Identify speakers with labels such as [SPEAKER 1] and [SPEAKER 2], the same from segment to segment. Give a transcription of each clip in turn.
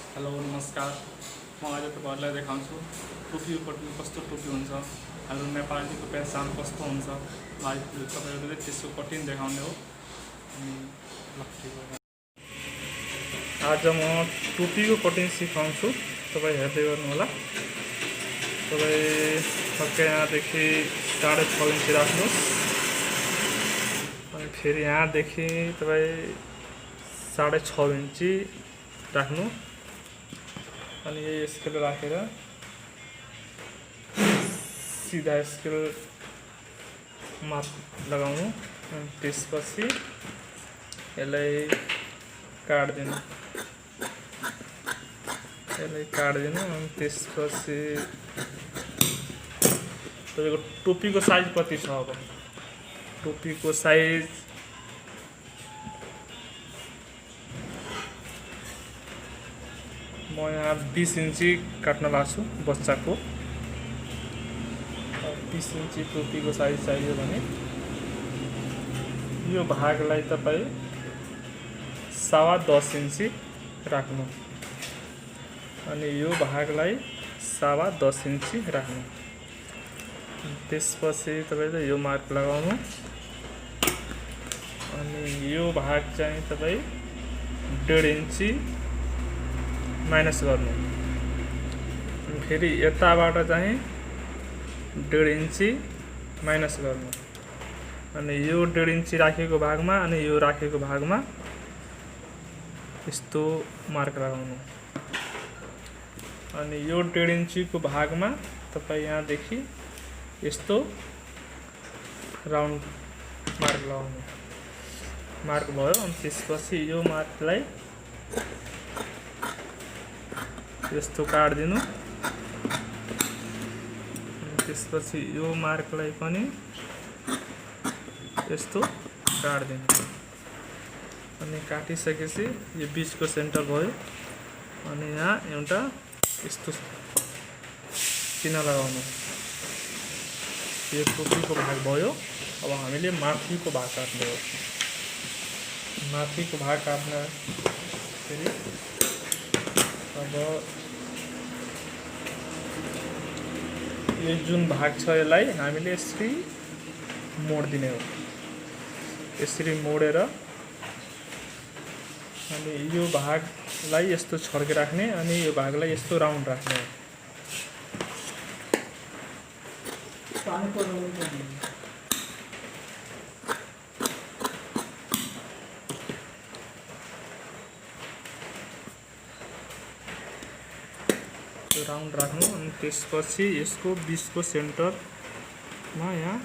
[SPEAKER 1] Hello नमस्कार। म आज तपाईँहरूलाई देखाउँछु टोपीको कटिङ कस्तो टोपी हुन्छ, हाम्रो नेपालीको पहिचान कस्तो हुन्छ, लाइभ तपाईँहरूले त्यसको कटिङ देखाउने हो। आज म टोपीको कटिङ सिकाउँछु, तपाईँ हेर्दै गर्नु होला। तपाईँ ठक्कै यहाँदेखि 6.5 इन्च राख्नुहोस्, अनि फेरि यहाँदेखि तपाईँ 6.5 इन्च राख्नु, अनि यही स्केल राखेर सिधा स्केल मार्क लगाउनु, अनि त्यसपछि यसलाई काट्दिनु, अनि त्यसपछि तपाईँको टोपीको साइज कति छ। अब टोपीको साइज म यहाँ 20 इन्ची काट्न लाग्छु बच्चाको। 20 इन्ची टोपीको साइज चाहियो भने यो भागलाई तपाईँ 10.25 इन्ची राख्नु, अनि यो भागलाई 10.25 इन्ची राख्नु। त्यसपछि तपाईँले यो मार्क लगाउनु, अनि यो भाग चाहिँ तपाईँ 1.5 इन्ची माइनस गर्नु, अनि फेरि यताबाट चाहिँ 1.5 इन्ची माइनस गर्नु, अनि यो 1.5 इन्ची राखेको भागमा अनि यो राखेको भागमा यस्तो मार्क लगाउनु, अनि यो 1.5 इन्चीको भागमा तपाईँ यहाँदेखि यस्तो राउन्ड मार्क लगाउनु। मार्क भयो, अनि त्यसपछि यो मार्कलाई यस्तो काट्दिनु, त्यसपछि यो मार्कलाई पनि यस्तो काट्दिनु, अनि काटिसकेपछि यो बिचको सेन्टर भयो, अनि यहाँ एउटा यस्तो चिन्ह लगाउनु। यो टोपीको भाग भयो। अब हामीले माथिको भाग काट्ने हो। माथिको भाग काट्दाखेरि अब यो जुन भाग छ यसलाई हामीले यसरी मोड्दिने हो। यसरी मोडेर अनि यो भागलाई यस्तो छड्के राख्ने, अनि यो भागलाई यस्तो राउन्ड राख्ने हो। राउन्ड राख्नु, अनि त्यसपछि यसको बिचको सेन्टरमा यहाँ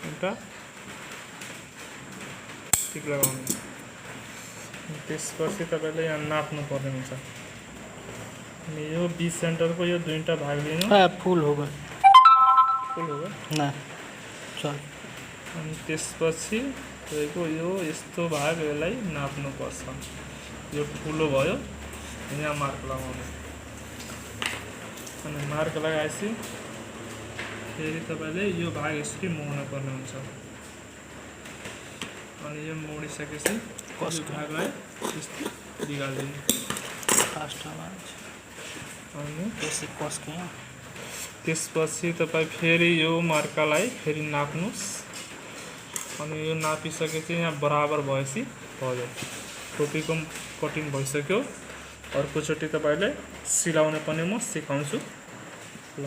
[SPEAKER 1] एउटा टिक लगाउनु। त्यसपछि तपाईँले यहाँ नाप्नु पर्ने हुन्छ, अनि यो बिच सेन्टरको यो दुईवटा भाग लिनु।
[SPEAKER 2] फुल होगा ना चल।
[SPEAKER 1] अनि त्यसपछि तपाईँको यो यस्तो भाग यसलाई नाप्नुपर्छ। यो ठुलो भयो, यहाँ मार्क लगाउनु, अनि मार्क लगाएपछि फेरि तपाईँले यो भाग यसरी मोड्नु पर्ने हुन्छ, अनि यो मोडिसकेपछि यो भागलाई यस्तो निकालिदिनु। अनि त्यसपछि तपाईँ फेरि यो मार्कालाई फेरि नाप्नुहोस्, अनि यो नापिसकेपछि यहाँ बराबर भएपछि भयो। टोपीको कटिङ भइसक्यो। अर्कोचोटि तपाईँले सिलाउने पनि म सिकाउँछु ल।